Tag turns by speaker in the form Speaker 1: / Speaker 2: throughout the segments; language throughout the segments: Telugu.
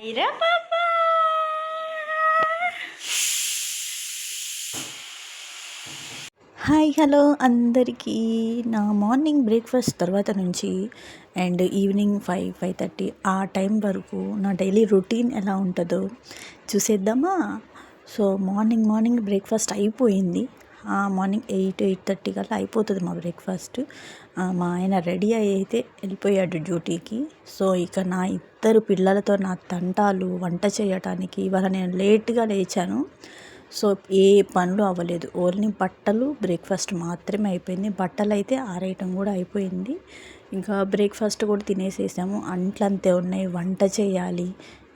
Speaker 1: ఐరా పాపా హాయ్ హలో అందరికీ. నా మార్నింగ్ బ్రేక్ఫాస్ట్ తర్వాత నుంచి అండ్ ఈవినింగ్ 5:30 ఆ టైం వరకు నా డైలీ రొటీన్ ఎలా ఉంటుందో చూసేద్దామా. సో మార్నింగ్ బ్రేక్ఫాస్ట్ అయిపోయింది. మార్నింగ్ 8:30 కల్లా అయిపోతుంది మా బ్రేక్ఫాస్ట్. మా ఆయన రెడీ అయితే వెళ్ళిపోయాడు డ్యూటీకి. సో ఇక నా ఇద్దరు పిల్లలతో నా తంటాలు వంట చేయటానికి ఇవాళ నేను లేట్గా లేచాను. సో ఏ పనులు అవ్వలేదు, ఓన్లీ బట్టలు బ్రేక్ఫాస్ట్ మాత్రమే అయిపోయింది. బట్టలు అయితే ఆరేయటం కూడా అయిపోయింది. ఇంకా బ్రేక్ఫాస్ట్ కూడా తినేసేసాము. అంట్లంతే ఉన్నాయి, వంట చేయాలి.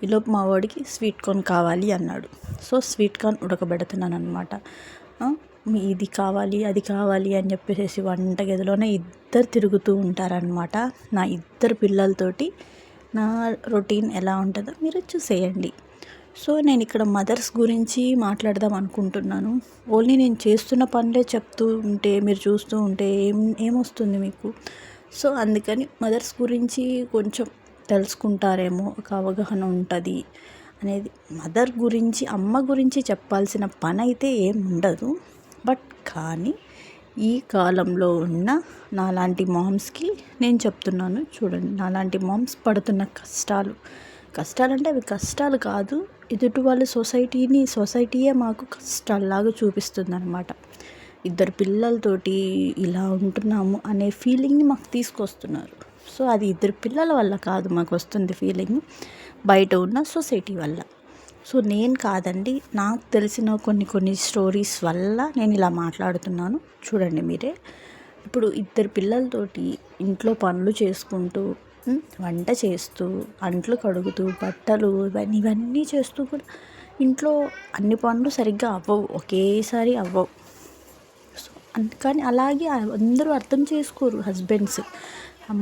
Speaker 1: ఈలోపు మా వాడికి స్వీట్ కార్న్ కావాలి అన్నాడు. సో స్వీట్ కార్న్ ఉడకబెడుతున్నాను అనమాట. ఇది కావాలి అది కావాలి అని చెప్పేసి వంటగదిలోనే ఇద్దరు తిరుగుతూ ఉంటారనమాట. నా ఇద్దరు పిల్లలతోటి నా రొటీన్ ఎలా ఉంటుందో మీరు చూసేయండి. సో నేను ఇక్కడ మదర్స్ గురించి మాట్లాడదాం అనుకుంటున్నాను. ఓన్లీ నేను చేస్తున్న పనులే చెప్తూ ఉంటే మీరు చూస్తూ ఉంటే ఏమొస్తుంది మీకు? సో అందుకని మదర్స్ గురించి కొంచెం తెలుసుకుంటారేమో, ఒక అవగాహన ఉంటుంది అనేది. మదర్ గురించి, అమ్మ గురించి చెప్పాల్సిన పని అయితే ఏం ఉండదు. బట్ కానీ ఈ కాలంలో ఉన్న నాలాంటి మామ్స్కి నేను చెప్తున్నాను చూడండి. నాలాంటి మామ్స్ పడుతున్న కష్టాలంటే అవి కష్టాలు కాదు, ఎదుటి వాళ్ళ సొసైటీయే మాకు కష్టాల్లాగా చూపిస్తుంది అనమాట. ఇద్దరు పిల్లలతోటి ఇలా ఉంటున్నాము అనే ఫీలింగ్ని మాకు తీసుకొస్తున్నారు. సో అది ఇద్దరు పిల్లల వల్ల కాదు మాకు వస్తుంది ఫీలింగ్, బయట ఉన్న సొసైటీ వల్ల. సో నేను కాదండి, నాకు తెలిసిన కొన్ని స్టోరీస్ వల్ల నేను ఇలా మాట్లాడుతున్నాను. చూడండి మీరే. ఇప్పుడు ఇద్దరు పిల్లలతోటి ఇంట్లో పనులు చేసుకుంటూ, వంట చేస్తూ, అంట్లు కడుగుతూ, బట్టలు ఇవన్నీ చేస్తూ కూడా ఇంట్లో అన్ని పనులు సరిగ్గా అవ్వవు, ఒకేసారి అవ్వవు. సో అందుకని అలాగే అందరూ అర్థం చేసుకోరు హస్బెండ్స్.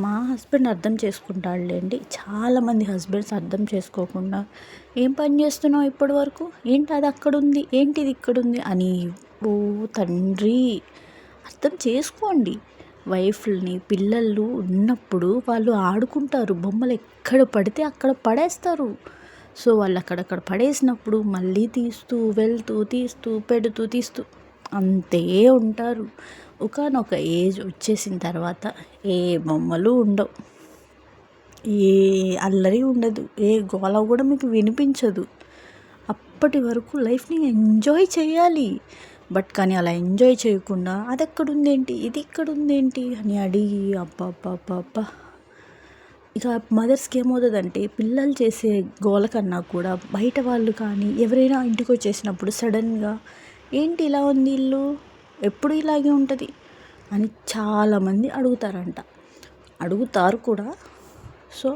Speaker 1: మా హస్బెండ్ అర్థం చేసుకుంటాడులేండి. చాలామంది హస్బెండ్స్ అర్థం చేసుకోకుండా ఏం పని చేస్తున్నావు ఇప్పటి వరకు, ఏంటి అది అక్కడ ఉంది, ఏంటి ఇది ఇక్కడ ఉంది అని. ఓ తండ్రి, అర్థం చేసుకోండి. వైఫ్ని పిల్లలు ఉన్నప్పుడు వాళ్ళు ఆడుకుంటారు, బొమ్మలు ఎక్కడ పడితే అక్కడ పడేస్తారు. సో వాళ్ళు అక్కడక్కడ పడేసినప్పుడు మళ్ళీ తీస్తూ వెళ్తూ తీస్తూ పెడుతూ తీస్తూ అంతే ఉంటారు. ఒకానొక ఏజ్ వచ్చేసిన తర్వాత ఏ బొమ్మలు ఉండవు, ఏ అల్లరి ఉండదు, ఏ గోల కూడా మీకు వినిపించదు. అప్పటి వరకు లైఫ్ని ఎంజాయ్ చేయాలి. బట్ కానీ అలా ఎంజాయ్ చేయకుండా అది ఎక్కడుందేంటి, ఇది ఇక్కడుందేంటి అని అడిగి అబ్బా. ఇక మదర్స్కి ఏమవుతుందంటే పిల్లలు చేసే గోల కన్నా కూడా బయట వాళ్ళు కానీ ఎవరైనా ఇంటికి వచ్చేసినప్పుడు సడన్గా ఏంటి ఇలా ఉంది ఇల్లు, ఎప్పుడు ఇలాగే ఉంటుంది అని చాలామంది అడుగుతారు కూడా. సో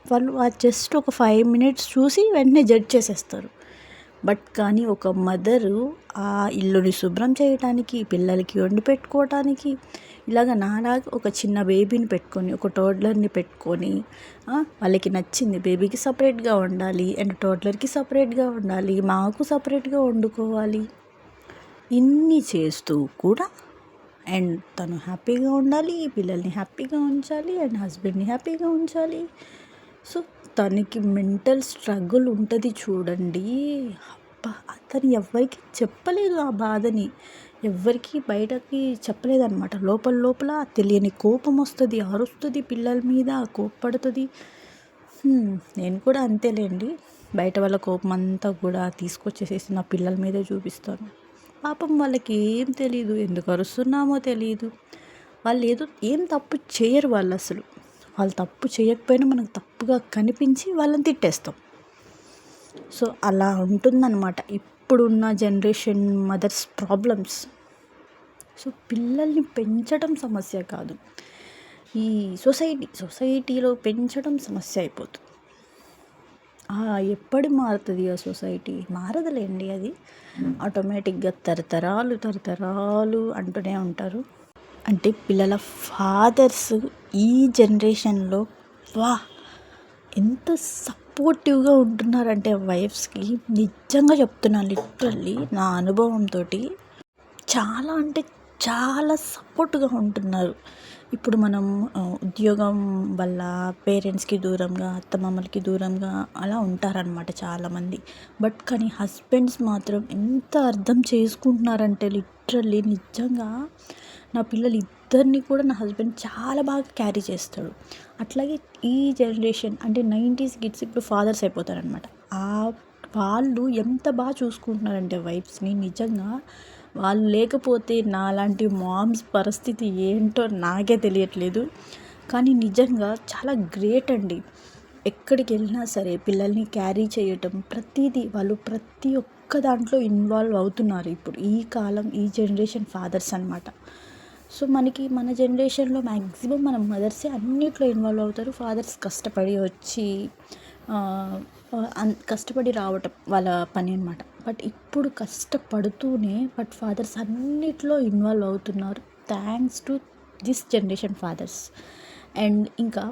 Speaker 1: వాళ్ళు జస్ట్ ఒక 5 minutes చూసి వెంటనే జడ్జ్ చేసేస్తారు. బట్ కానీ ఒక మదరు ఆ ఇల్లుని శుభ్రం చేయటానికి, పిల్లలకి వండి పెట్టుకోవటానికి, ఇలాగ నాలాగా ఒక చిన్న బేబీని పెట్టుకొని, ఒక టోడ్లర్ని పెట్టుకొని, వాళ్ళకి నచ్చింది బేబీకి సపరేట్గా వండాలి అండ్ టోడ్లర్కి సపరేట్గా వండాలి, మాకు సపరేట్గా వండుకోవాలి, ఇన్ని చేస్తూ కూడా అండ్ తను హ్యాపీగా ఉండాలి, పిల్లల్ని హ్యాపీగా ఉంచాలి అండ్ హస్బెండ్ని హ్యాపీగా ఉంచాలి. సో తనకి మెంటల్ స్ట్రగుల్ ఉంటుంది చూడండి. అబ్బా, అతను ఎవరికి చెప్పలేదు ఆ బాధని, ఎవరికి బయటకి చెప్పలేదన్నమాట. లోపల తెలియని కోపం వస్తుంది, అరుస్తుంది, పిల్లల మీద కోప్పడుతుంది. నేను కూడా అంతేలేండి, బయట వాళ్ళ కోపం అంతా కూడా తీసుకొచ్చేసేసి నా పిల్లల మీదే చూపిస్తాను. పాపం వాళ్ళకి ఏం తెలీదు, ఎందుకు అరుస్తున్నామో తెలీదు. వాళ్ళు ఏం తప్పు చేయరు. వాళ్ళు తప్పు చేయకపోయినా మనకు తప్పుగా కనిపించి వాళ్ళని తిట్టేస్తాం. సో అలా ఉంటుందన్నమాట ఇప్పుడున్న జనరేషన్ మదర్స్ ప్రాబ్లమ్స్. సో పిల్లల్ని పెంచడం సమస్య కాదు, ఈ సొసైటీలో పెంచడం సమస్య అయిపోతుంది. ఎప్పుడు మారుతుంది ఆ సొసైటీ? మారదులేండి, అది ఆటోమేటిక్గా తరతరాలు అంటూనే ఉంటారు. అంటే పిల్లల ఫాదర్స్ ఈ జనరేషన్లో ఎంత సపోర్టివ్గా ఉంటున్నారంటే వైఫ్స్కి, నిజంగా చెప్తున్నాను, లిటరల్లీ నా అనుభవంతో చాలా అంటే చాలా సపోర్ట్గా ఉంటున్నారు. ఇప్పుడు మనం ఉద్యోగం వల్ల పేరెంట్స్‌కి దూరంగా, అత్తమామలకి దూరంగా అలా ఉంటారనమాట చాలామంది. బట్ కానీ హస్బెండ్స్ మాత్రం ఎంత అర్థం చేసుకుంటున్నారంటే లిటరల్లీ నిజంగా నా పిల్లలు ఇద్దరిని కూడా నా హస్బెండ్ చాలా బాగా క్యారీ చేస్తాడు. అట్లాగే ఈ జనరేషన్ అంటే 90s కిడ్స్ ఇప్పుడు ఫాదర్స్ అయిపోతారనమాట. వాళ్ళు ఎంత బాగా చూసుకుంటున్నారంటే వైఫ్స్‌ని నిజంగా వాళ్ళు లేకపోతే నాలాంటి మామ్స్ పరిస్థితి ఏంటో నాకే తెలియట్లేదు. కానీ నిజంగా చాలా గ్రేట్ అండి. ఎక్కడికి వెళ్ళినా సరే పిల్లల్ని క్యారీ చేయటం ప్రతీదీ వాళ్ళు ప్రతి ఒక్క దాంట్లో ఇన్వాల్వ్ అవుతున్నారు ఇప్పుడు ఈ కాలం ఈ జనరేషన్ ఫాదర్స్ అనమాట. సో మనకి మన జనరేషన్లో మ్యాక్సిమం మన మదర్సే అన్నిట్లో ఇన్వాల్వ్ అవుతారు. ఫాదర్స్ కష్టపడి వచ్చి కష్టపడి రావటం వాళ్ళ పని అనమాట. బట్ ఇప్పుడు కష్టపడుతూనే బట్ ఫాదర్స్ అన్నిట్లో ఇన్వాల్వ్ అవుతున్నారు. Thanks to this generation fathers. And ఇంకా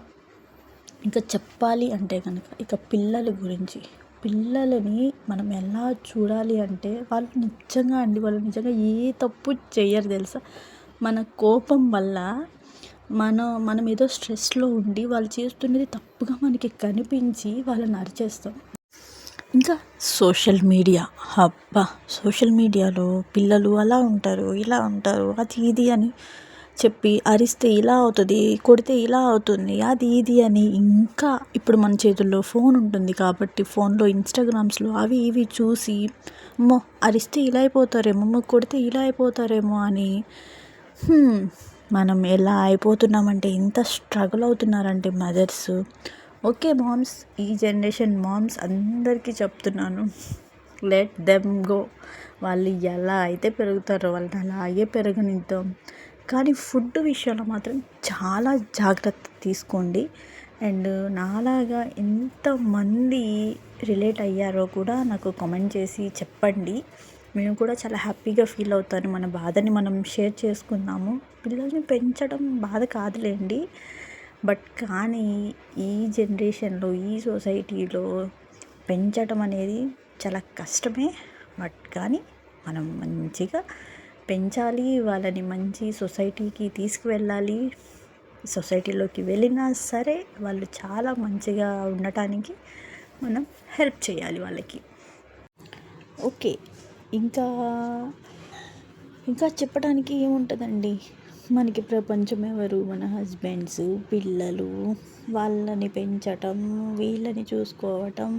Speaker 1: చెప్పాలి అంటే కనుక ఇక పిల్లల గురించి పిల్లలని మనం ఎలా చూడాలి అంటే వాళ్ళు నిజంగా ఏ తప్పు చెయ్యరు తెలుసా. మన కోపం వల్ల మనం ఏదో స్ట్రెస్లో ఉండి వాళ్ళు చేస్తున్నది తప్పుగా మనకి కనిపించి వాళ్ళని అరిచేస్తాం. ఇంకా సోషల్ మీడియాలో పిల్లలు అలా ఉంటారు, ఇలా ఉంటారు, అది ఇది అని చెప్పి అరిస్తే ఇలా అవుతుంది, కొడితే ఇలా అవుతుంది, అది ఇది అని ఇంకా ఇప్పుడు మన చేతుల్లో ఫోన్ ఉంటుంది కాబట్టి ఫోన్లో ఇన్స్టాగ్రామ్స్లో అవి ఇవి చూసి అమ్మో అరిస్తే ఇలా అయిపోతారేమో, అమ్మో కొడితే ఇలా అయిపోతారేమో అని మనం ఎలా అయిపోతున్నామంటే ఇంత స్ట్రగుల్ అవుతున్నారంటే మదర్స్. ఓకే మామ్స్, ఈ జనరేషన్ మామ్స్ అందరికీ చెప్తున్నాను, లెట్ దెమ్ గో. వాళ్ళు ఎలా అయితే పెరుగుతారో వాళ్ళని అలాగే పెరగనిద్దాం. కానీ ఫుడ్ విషయంలో మాత్రం చాలా జాగ్రత్త తీసుకోండి. అండ్ నాలాగా ఎంతమంది రిలేట్ అయ్యారో కూడా నాకు కామెంట్ చేసి చెప్పండి. మేము కూడా చాలా హ్యాపీగా ఫీల్ అవుతాను. మన బాధని మనం షేర్ చేసుకుందాము. పిల్లల్ని పెంచడం బాధ కాదులేండి, బట్ కానీ ఈ జనరేషన్లో ఈ సొసైటీలో పెంచడం అనేది చాలా కష్టమే. బట్ కానీ మనం మంచిగా పెంచాలి, వాళ్ళని మంచి సొసైటీకి తీసుకువెళ్ళాలి. సొసైటీలోకి వెళ్ళినా సరే వాళ్ళు చాలా మంచిగా ఉండటానికి మనం హెల్ప్ చేయాలి వాళ్ళకి. ఓకే, ఇంకా చెప్పడానికి ఏముంటుందండి. మనకి ప్రపంచం ఎవరు? మన హస్బెండ్స్, పిల్లలు, వాళ్ళని పెంచటం, వీళ్ళని చూసుకోవటం,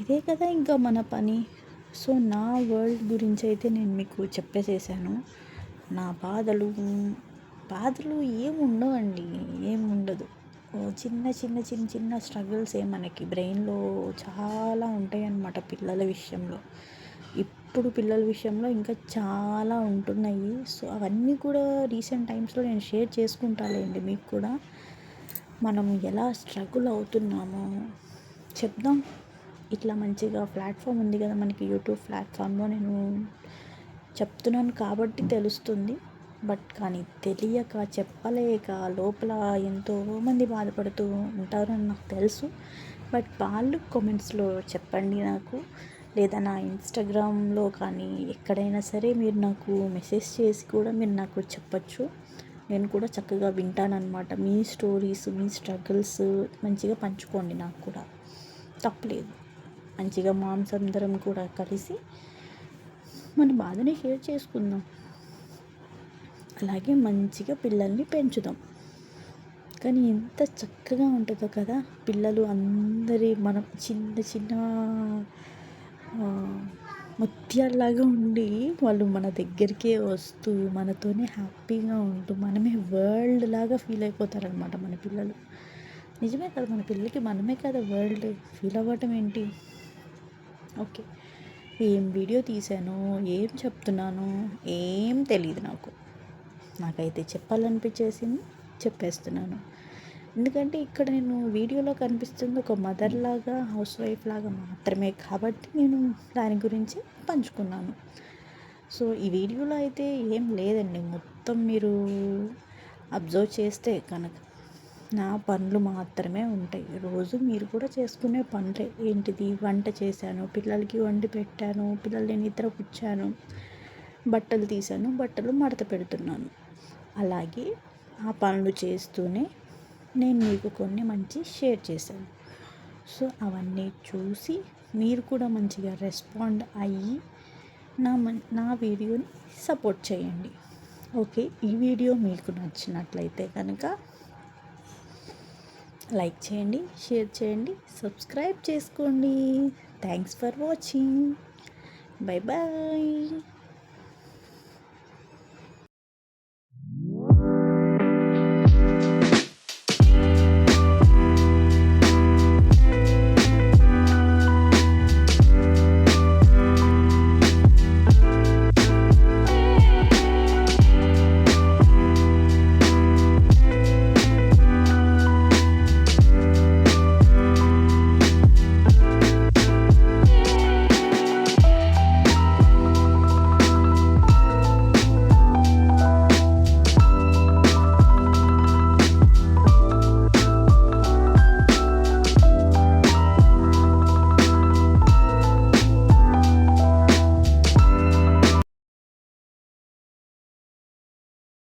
Speaker 1: ఇదే కదా ఇంకా మన పని. సో నా వరల్డ్ గురించి అయితే నేను మీకు చెప్పేసేసాను. నా బాధలు ఏముండవండి, ఏముండదు. చిన్న స్ట్రగుల్సే మనకి బ్రెయిన్లో చాలా ఉంటాయి అన్నమాట పిల్లల విషయంలో. ఇప్పుడు పిల్లల విషయంలో ఇంకా చాలా ఉంటున్నాయి. సో అవన్నీ కూడా రీసెంట్ టైమ్స్లో నేను షేర్ చేసుకుంటాలేండి మీకు కూడా. మనం ఎలా స్ట్రగుల్ అవుతున్నామో చెప్దాం. ఇట్లా మంచిగా ప్లాట్ఫామ్ ఉంది కదా మనకి, యూట్యూబ్ ప్లాట్ఫామ్లో నేను చెప్తున్నాను కాబట్టి తెలుస్తుంది. బట్ కానీ తెలియక చెప్పలేక లోపల ఎంతోమంది బాధపడుతూ ఉంటారని నాకు తెలుసు. బట్ వాళ్ళు కామెంట్స్లో చెప్పండి నాకు, లేదా నా ఇన్స్టాగ్రామ్లో కానీ ఎక్కడైనా సరే మీరు నాకు మెసేజ్ చేసి కూడా మీరు నాకు చెప్పచ్చు. నేను కూడా చక్కగా వింటానన్నమాట. మీ స్టోరీస్, మీ స్ట్రగుల్స్ మంచిగా పంచుకోండి, నాకు కూడా తప్పలేదు. మంచిగా మామ్స్ అందరం కూడా కలిసి మన బాధని షేర్ చేసుకుందాం. అలాగే మంచిగా పిల్లల్ని పెంచుదాం. కానీ ఎంత చక్కగా ఉంటుందో కదా పిల్లలు అందరి మనం చిన్న ముత్యాల్లాగా ఉండి వాళ్ళు మన దగ్గరికే వస్తూ మనతోనే హ్యాపీగా ఉంటూ మనమే వరల్డ్ లాగా ఫీల్ అయిపోతారనమాట మన పిల్లలు. నిజమే కదా, మన పిల్లలకి మనమే కదా వరల్డ్. ఫీల్ అవ్వటం ఏంటి? ఓకే, ఏం వీడియో తీసానో ఏం చెప్తున్నానో ఏం తెలియదు నాకైతే చెప్పాలనిపించేసింది చెప్పేస్తున్నాను. ఎందుకంటే ఇక్కడ నేను వీడియోలో కనిపిస్తుంది ఒక మదర్ లాగా, హౌస్ వైఫ్ లాగా మాత్రమే కాబట్టి నేను దాని గురించి పంచుకున్నాను. సో ఈ వీడియోలో అయితే ఏం లేదండి. మొత్తం మీరు అబ్జర్వ్ చేస్తే కనుక నా పనులు మాత్రమే ఉంటాయి. రోజు మీరు కూడా చేసుకునే పనులే. ఏంటిది? వంట చేశాను, పిల్లలకి వండి పెట్టాను, పిల్లల్ని నిద్రపుచ్చాను, బట్టలు తీశాను, బట్టలు మడత పెడుతున్నాను. అలాగే ఆ పనులు చేస్తూనే నేను మీకు కొన్ని మంచి షేర్ చేశాను. సో అవన్నీ చూసి మీరు కూడా మంచిగా రెస్పాండ్ అయ్యి నా వీడియోని సపోర్ట్ చేయండి. ఓకే, ఈ వీడియో మీకు నచ్చినట్లయితే కనుక లైక్ చేయండి, షేర్ చేయండి, సబ్స్క్రైబ్ చేసుకోండి. Thanks for watching. Bye bye.